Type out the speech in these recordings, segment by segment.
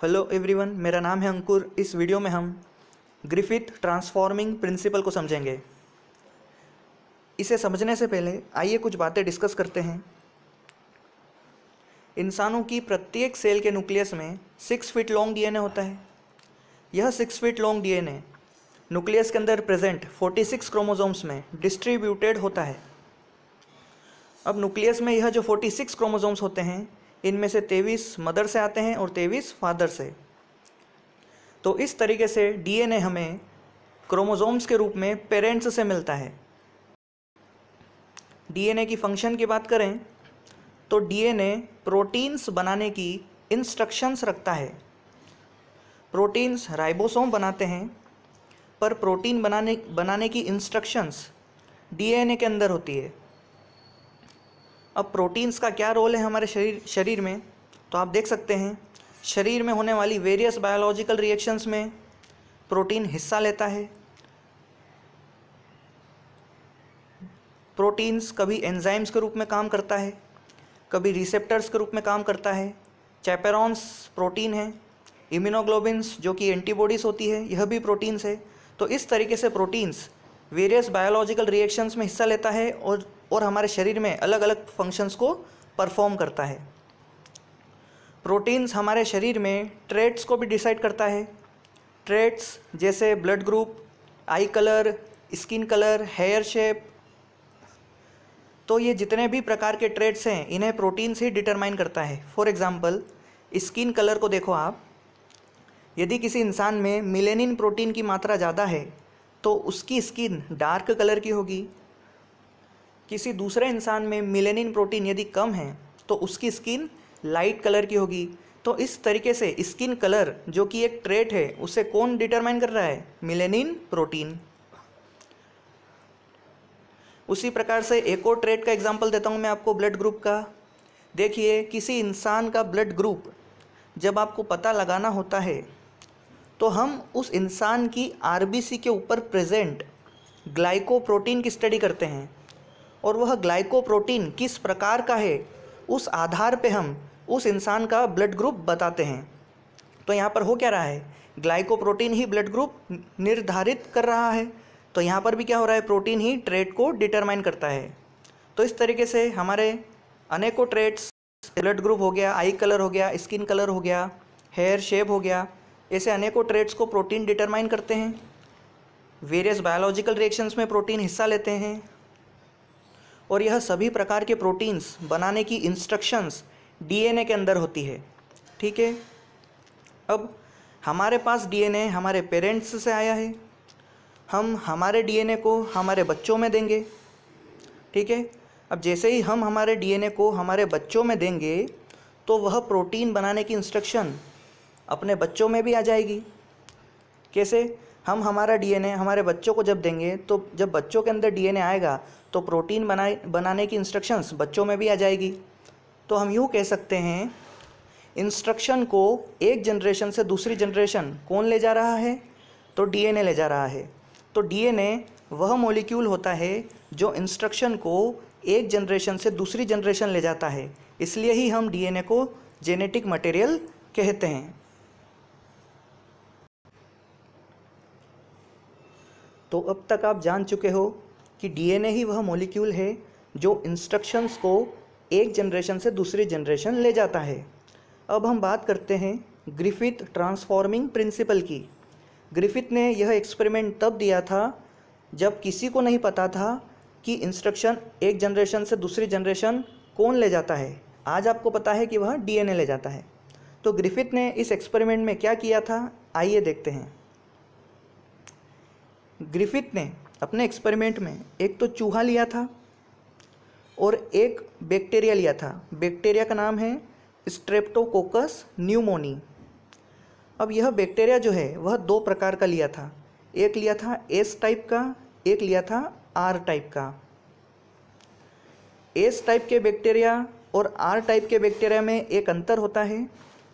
Hello everyone, मेरा नाम है अंकुर। इस वीडियो में हम ग्रिफिथ ट्रांसफॉर्मिंग प्रिंसिपल को समझेंगे। इसे समझने से पहले आइए कुछ बातें डिस्कस करते हैं। इंसानों की प्रत्येक सेल के न्यूक्लियस में 6 फीट लॉन्ग डीएनए होता है। यह 6 फीट लॉन्ग डीएनए न्यूक्लियस के अंदर प्रेजेंट 46 क्रोमोसोम्स में डिस्ट्रीब्यूटेड होता है। अब न्यूक्लियस में यह जो 46 क्रोमोसोम्स होते हैं, इनमें से 23 मदर से आते हैं और 23 फादर से। तो इस तरीके से डीएनए हमें क्रोमोसोम्स के रूप में पेरेंट्स से मिलता है। डीएनए की फंक्शन की बात करें तो डीएनए प्रोटीन्स बनाने की इंस्ट्रक्शंस रखता है। प्रोटीन्स राइबोसोम बनाते हैं, पर प्रोटीन बनाने की इंस्ट्रक्शंस डीएनए के अंदर होती है। अब प्रोटीन्स का क्या रोल है हमारे शरीर में, तो आप देख सकते हैं शरीर में होने वाली वेरियस बायोलॉजिकल रिएक्शंस में प्रोटीन हिस्सा लेता है। प्रोटीन्स कभी एंजाइम्स के रूप में काम करता है, कभी रिसेप्टर्स के रूप में काम करता है। चैपेरॉन्स प्रोटीन है, इम्यूनोग्लोबिन्स जो कि एंटीबॉडीज़ होती है, यह भी प्रोटीन्स है। तो इस तरीके से प्रोटीन्स वेरियस बायोलॉजिकल रिएक्शंस में हिस्सा लेता है और हमारे शरीर में अलग अलग फंक्शंस को परफॉर्म करता है। प्रोटीन्स हमारे शरीर में ट्रेट्स को भी डिसाइड करता है। ट्रेट्स जैसे blood group, eye colour, skin colour, hair shape, तो ये जितने भी प्रकार के ट्रेट्स हैं इन्हें प्रोटीन्स ही डिटरमाइन करता है। फॉर एग्जांपल स्किन कलर को देखो आप, यदि किसी इंसान में मिलेनिन प्रोटीन की मात्रा ज़्यादा है तो उसकी स्किन डार्क कलर की होगी। किसी दूसरे इंसान में मिलेनिन प्रोटीन यदि कम है तो उसकी स्किन लाइट कलर की होगी। तो इस तरीके से स्किन कलर जो कि एक ट्रेट है, उसे कौन डिटरमाइन कर रहा है? Melanin protein. उसी प्रकार से एक और ट्रेट का एग्जांपल देता हूँ मैं आपको, ब्लड ग्रुप का। देखिए, किसी इंसान का ब्लड ग्रुप जब आपको पता लगाना होता है तो हम उस इंसान की आरबीसी के ऊपर प्रेजेंट ग्लाइकोप्रोटीन की स्टडी करते हैं, और वह ग्लाइकोप्रोटीन किस प्रकार का है उस आधार पे हम उस इंसान का ब्लड ग्रुप बताते हैं। तो यहाँ पर हो क्या रहा है? ग्लाइकोप्रोटीन ही ब्लड ग्रुप निर्धारित कर रहा है। तो यहाँ पर भी क्या हो रहा है? प्रोटीन ही ट्रेट को डिटरमाइन करता है। तो इस तरीके से हमारे अनेकों ट्रेट्स, ब्लड ग्रुप हो गया, आई कलर हो गया, स्किन कलर हो गया, हेयर शेप हो गया, ऐसे अनेकों ट्रेट्स को प्रोटीन डिटरमाइन करते हैं। वेरियस बायोलॉजिकल रिएक्शंस में प्रोटीन हिस्सा लेते हैं, और यह सभी प्रकार के प्रोटीन्स बनाने की इंस्ट्रक्शंस डीएनए के अंदर होती है। ठीक है, अब हमारे पास डीएनए हमारे पेरेंट्स से आया है, हम हमारे डीएनए को हमारे बच्चों में देंगे। ठीक है, अब जैसे ही हम हमारे डीएनए को हमारे बच्चों में देंगे तो वह प्रोटीन बनाने की इंस्ट्रक्शन अपने बच्चों में भी आ जाएगी। कैसे? हम हमारा डीएनए हमारे बच्चों को जब देंगे तो जब बच्चों के अंदर डीएनए आएगा तो प्रोटीन बनाने की इंस्ट्रक्शंस बच्चों में भी आ जाएगी। तो हम यूँ कह सकते हैं, इंस्ट्रक्शन को एक जनरेशन से दूसरी जनरेशन कौन ले जा रहा है? तो डीएनए ले जा रहा है। तो डीएनए वह मॉलिक्यूल होता है जो इंस्ट्रक्शन को एक जनरेशन से दूसरी जनरेशन ले जाता है। इसलिए ही हम डीएनए को जेनेटिक मटेरियल कहते हैं। तो अब तक आप जान चुके हो कि डीएनए ही वह मॉलिक्यूल है जो इंस्ट्रक्शंस को एक जनरेशन से दूसरी जनरेशन ले जाता है। अब हम बात करते हैं ग्रिफिथ ट्रांसफॉर्मिंग प्रिंसिपल की। ग्रिफिथ ने यह एक्सपेरिमेंट तब दिया था जब किसी को नहीं पता था कि इंस्ट्रक्शन एक जनरेशन से दूसरी जनरेशन कौन ले जाता है। आज आपको पता है कि वह डीएनए ले जाता है। तो ग्रिफिथ ने इस एक्सपेरिमेंट में क्या किया था, आइए देखते हैं। ग्रिफिथ ने अपने एक्सपेरिमेंट में एक तो चूहा लिया था और एक बैक्टीरिया लिया था। बैक्टीरिया का नाम है स्ट्रेप्टोकोकस न्यूमोनी। अब यह बैक्टीरिया जो है वह 2 प्रकार का लिया था। एक लिया था एस टाइप का, एक लिया था आर टाइप का। एस टाइप के बैक्टीरिया और आर टाइप के बैक्टीरिया में एक अंतर होता है।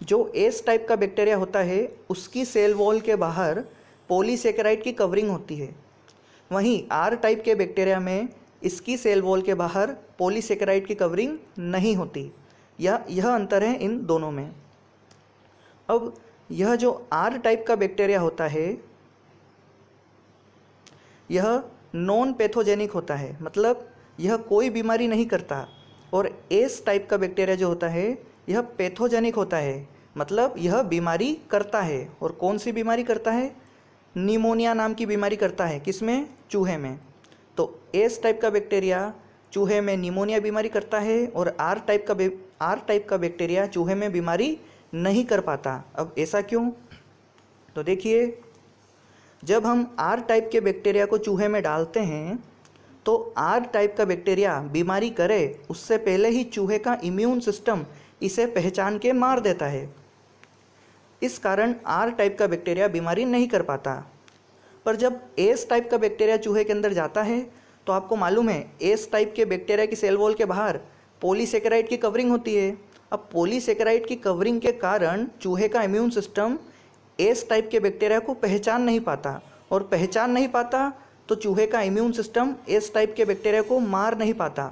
जो एस टाइप का बैक्टीरिया होता है उसकी सेल वॉल के बाहर पॉलीसेकेराइड की कवरिंग होती है, वहीं आर टाइप के बैक्टीरिया में इसकी सेल वॉल के बाहर पॉलीसेकेराइड की कवरिंग नहीं होती। यह अंतर है इन दोनों में। अब यह जो आर टाइप का बैक्टीरिया होता है यह नॉन पैथोजेनिक होता है, मतलब यह कोई बीमारी नहीं करता। और एस टाइप का बैक्टीरिया जो होता है यह पैथोजेनिक होता है, मतलब यह बीमारी करता है। और कौन सी बीमारी करता है? निमोनिया नाम की बीमारी करता है। किसमें? चूहे में। तो एस टाइप का बैक्टीरिया चूहे में निमोनिया बीमारी करता है और आर टाइप का बैक्टीरिया चूहे में बीमारी नहीं कर पाता। अब ऐसा क्यों? तो देखिए, जब हम आर टाइप के बैक्टीरिया को चूहे में डालते हैं तो आर टाइप का बैक्टीरिया बीमारी करे उससे पहले ही चूहे का इम्यून सिस्टम इसे पहचान के मार देता है। इस कारण आर टाइप का बैक्टीरिया बीमारी नहीं कर पाता। पर जब एस टाइप का बैक्टीरिया चूहे के अंदर जाता है तो आपको मालूम है एस टाइप के बैक्टीरिया की सेल वॉल के बाहर पॉलीसेकेराइड की कवरिंग होती है। अब पॉलीसेकेराइड की कवरिंग के कारण चूहे का इम्यून सिस्टम एस टाइप के बैक्टीरिया को पहचान नहीं पाता, और पहचान नहीं पाता तो चूहे का इम्यून सिस्टम एस टाइप के बैक्टीरिया को मार नहीं पाता।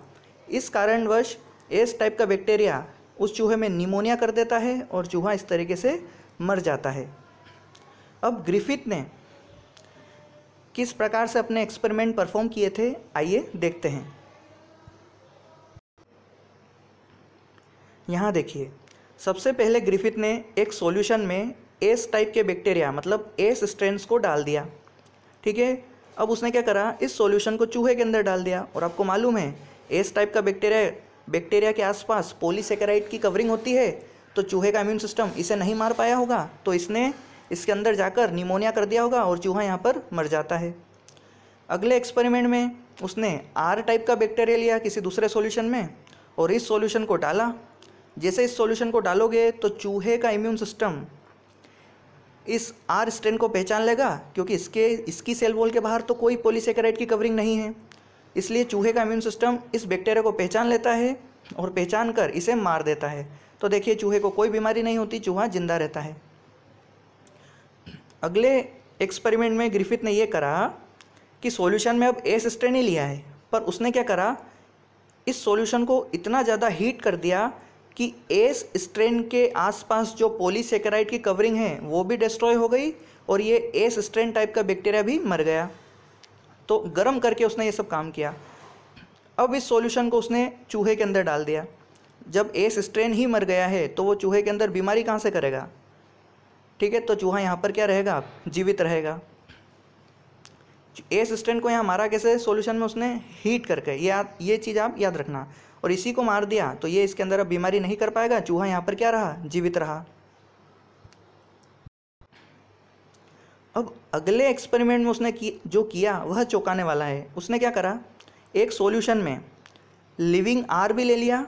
इस कारणवश एस टाइप का बैक्टीरिया उस चूहे में निमोनिया कर देता है और चूहा इस तरीके से मर जाता है। अब ग्रिफिथ ने किस प्रकार से अपने एक्सपेरिमेंट परफॉर्म किए थे, आइए देखते हैं। यहाँ देखिए, सबसे पहले ग्रिफिथ ने एक सॉल्यूशन में एस टाइप के बैक्टीरिया मतलब एस स्ट्रेन्स को डाल दिया। ठीक है, अब उसने क्या करा, इस सॉल्यूशन को चूहे के अंदर डाल दिया। और आपको मालूम है एस टाइप का बैक्टीरिया के आसपास पॉलीसेकेराइड की कवरिंग होती है, तो चूहे का इम्यून सिस्टम इसे नहीं मार पाया होगा, तो इसने इसके अंदर जाकर निमोनिया कर दिया होगा और चूहा यहाँ पर मर जाता है। अगले एक्सपेरिमेंट में उसने आर टाइप का बैक्टीरिया लिया किसी दूसरे सॉल्यूशन में और इस सॉल्यूशन को डाला। जैसे इस सॉल्यूशन को डालोगे तो चूहे का इम्यून सिस्टम इस आर स्ट्रेन को पहचान लेगा, क्योंकि इसकी सेल वॉल के बाहर तो कोई पॉलीसेकेराइड की कवरिंग नहीं है। इसलिए चूहे का इम्यून सिस्टम इस बैक्टीरिया को पहचान लेता है और पहचान कर इसे मार देता है। तो देखिए, चूहे को कोई बीमारी नहीं होती, चूहा जिंदा रहता है। अगले एक्सपेरिमेंट में ग्रिफिथ ने यह करा कि सॉल्यूशन में अब एस स्ट्रेन ही लिया है, पर उसने क्या करा, इस सॉल्यूशन को इतना ज़्यादा हीट कर दिया कि एस स्ट्रेन के आसपास जो पॉलीसेकेराइड की कवरिंग है वो भी डिस्ट्रॉय हो गई और ये एस स्ट्रेन टाइप का बैक्टीरिया भी मर गया। तो गर्म करके उसने ये सब काम किया। अब इस सॉल्यूशन को उसने चूहे के अंदर डाल दिया। जब एस स्ट्रेन ही मर गया है तो वो चूहे के अंदर बीमारी कहाँ से करेगा? ठीक है, तो चूहा यहाँ पर क्या रहेगा? जीवित रहेगा। एस स्ट्रेन को यहाँ मारा कैसे? सॉल्यूशन में उसने हीट करके। ये चीज़ आप याद रखना। और इसी को मार दिया तो ये इसके अंदर अब बीमारी नहीं कर पाएगा, चूहा यहाँ पर क्या रहा? जीवित रहा। अब अगले एक्सपेरिमेंट में उसने जो किया वह चौंकाने वाला है। उसने क्या करा, एक सॉल्यूशन में लिविंग आर भी ले लिया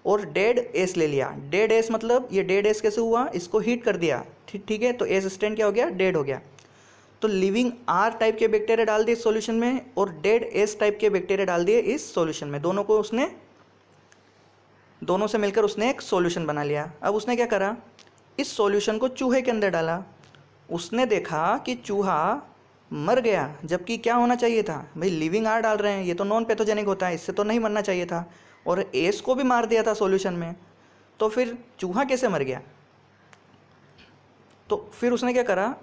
और डेड एस ले लिया। डेड एस मतलब ये डेड एस कैसे हुआ? इसको हीट कर दिया। ठीक है, तो एस स्ट्रेन क्या हो गया? डेड हो गया। तो लिविंग आर टाइप के बैक्टीरिया डाल दिए इस सॉल्यूशन में और डेड एस टाइप के बैक्टीरिया डाल दिए इस सॉल्यूशन में। दोनों से मिलकर उसने एक सॉल्यूशन बना लिया। अब उसने क्या करा, इस सॉल्यूशन को चूहे के अंदर डाला। उसने देखा कि चूहा मर गया, जबकि क्या होना चाहिए था भाई, लिविंग आर डाल रहे हैं, ये तो नॉन पैथोजेनिक होता है, इससे तो नहीं मरना चाहिए था। और एस को भी मार दिया था सॉल्यूशन में, तो फिर चूहा कैसे मर गया? तो फिर उसने क्या करा,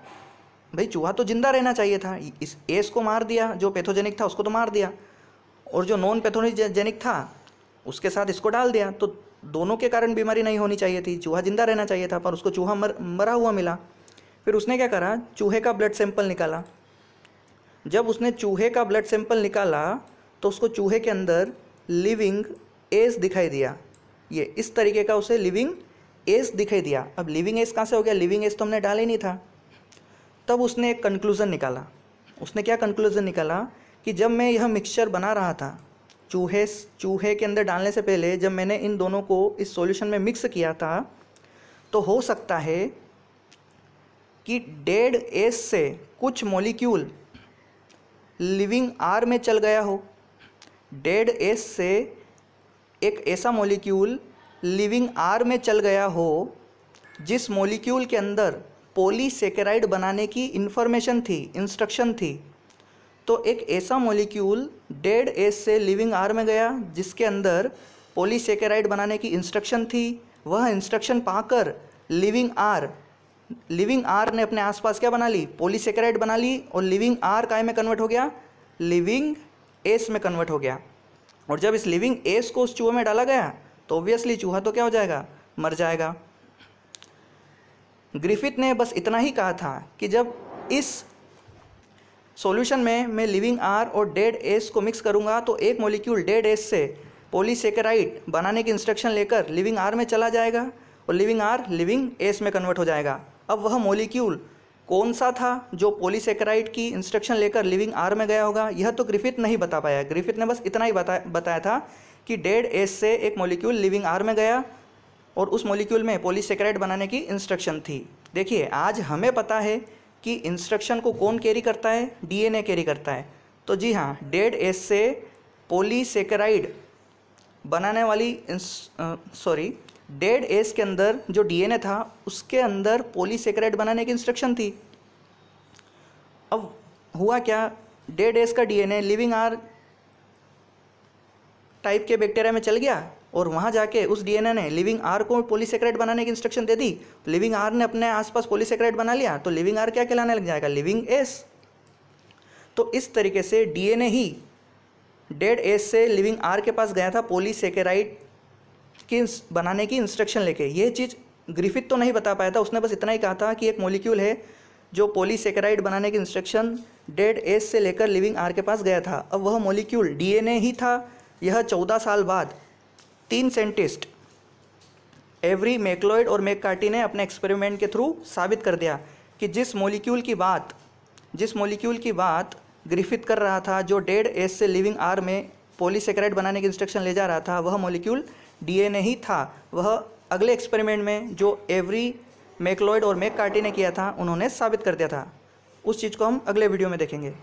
भाई चूहा तो जिंदा रहना चाहिए था, इस एस को मार दिया, जो पैथोजेनिक था उसको तो मार दिया, और जो नॉन पैथोजेनिक था उसके साथ इसको डाल दिया। तो दोनों के कारण बीमारी नहीं होनी चाहिए थी, चूहा जिंदा रहना चाहिए था, पर उसको चूहा मरा हुआ मिला। फिर उसने क्या करा, चूहे का ब्लड सैंपल निकाला। जब उसने चूहे का ब्लड सैंपल निकाला तो उसको चूहे के अंदर लिविंग एस दिखाई दिया। ये इस तरीके का उसे लिविंग एस दिखाई दिया। अब लिविंग एस कहाँ से हो गया? लिविंग एस तो हमने डाला ही नहीं था। तब उसने एक कंक्लूज़न निकाला। उसने क्या कंक्लूज़न निकाला कि जब मैं यह मिक्सचर बना रहा था, चूहे के अंदर डालने से पहले जब मैंने इन दोनों को इस सॉल्यूशन में मिक्स किया था, तो हो सकता है कि डेड एस से कुछ मॉलिक्यूल लिविंग आर में चल गया हो। डेड एस से एक ऐसा मॉलिक्यूल लिविंग आर में चल गया हो जिस मॉलिक्यूल के अंदर पॉलीसेकेराइड बनाने की इंफॉर्मेशन थी, इंस्ट्रक्शन थी। तो एक ऐसा मॉलिक्यूल डेड एस से लिविंग आर में गया जिसके अंदर पॉलीसेकेराइड बनाने की इंस्ट्रक्शन थी। वह इंस्ट्रक्शन पाकर लिविंग आर लिविंग आर ने अपने आसपास क्या बना ली, पॉलीसेकेराइड बना ली, और लिविंग आर काय में कन्वर्ट हो गया, लिविंग एस में कन्वर्ट हो गया। और जब इस लिविंग एस को उस चूहे में डाला गया तो ऑब्वियसली चूहा तो क्या हो जाएगा, मर जाएगा। ग्रिफिथ ने बस इतना ही कहा था कि जब इस सॉल्यूशन में मैं लिविंग आर और डेड एस को मिक्स करूंगा तो एक मॉलिक्यूल डेड एस से पॉलीसेकेराइड बनाने की इंस्ट्रक्शन लेकर लिविंग आर में चला जाएगा और लिविंग आर लिविंग एस में कन्वर्ट हो जाएगा। अब वह मॉलिक्यूल कौन सा था जो पॉलीसेकेराइड की इंस्ट्रक्शन लेकर लिविंग आर में गया होगा, यह तो ग्रिफिथ नहीं बता पाया। ग्रिफिथ ने बस इतना ही बताया था कि डेड एस से एक मॉलिक्यूल लिविंग आर में गया और उस मॉलिक्यूल में पॉलीसेकेराइड बनाने की इंस्ट्रक्शन थी। देखिए आज हमें पता है कि इंस्ट्रक्शन को कौन कैरी करता है, डीएनए कैरी करता है। तो जी हाँ, डेड एस से पॉलीसेकेराइड बनाने वाली डेड एस के अंदर जो डीएनए था उसके अंदर पॉलीसेकेराइड बनाने की इंस्ट्रक्शन थी। अब हुआ क्या, डेड एस का डीएनए लिविंग आर टाइप के बैक्टीरिया में चल गया और वहाँ जाके उस डीएनए ने लिविंग आर को पॉलीसेकेराइड बनाने की इंस्ट्रक्शन दे दी। लिविंग आर ने अपने आसपास पॉलीसेकेराइड बना लिया तो लिविंग आर क्या कहलाने लग जाएगा, लिविंग एस। तो इस तरीके से डीएनए ही डेड एस से लिविंग आर के पास गया था पॉलीसेकेराइड की बनाने की इंस्ट्रक्शन लेके। ये चीज़ ग्रिफिथ तो नहीं बता पाया था, उसने बस इतना ही कहा था कि एक मॉलिक्यूल है जो पॉलीसेकेराइड बनाने की इंस्ट्रक्शन डेड एस से लेकर लिविंग आर के पास गया था। अब वह मॉलिक्यूल डीएनए ही था। यह 14 साल बाद 3 साइंटिस्ट एवरी, मैक्लॉयड और मैककार्टी ने अपने एक्सपेरिमेंट के थ्रू साबित कर दिया कि जिस मॉलिक्यूल की बात ग्रिफिथ कर रहा था, जो डेड एस से लिविंग आर में पॉलीसेकेराइड बनाने की इंस्ट्रक्शन ले जा रहा था, वह मॉलिक्यूल डीएनए ही था। वह अगले एक्सपेरिमेंट में जो एवरी, मैक्लॉयड और मैककार्टी ने किया था, उन्होंने साबित कर दिया था। उस चीज़ को हम अगले वीडियो में देखेंगे।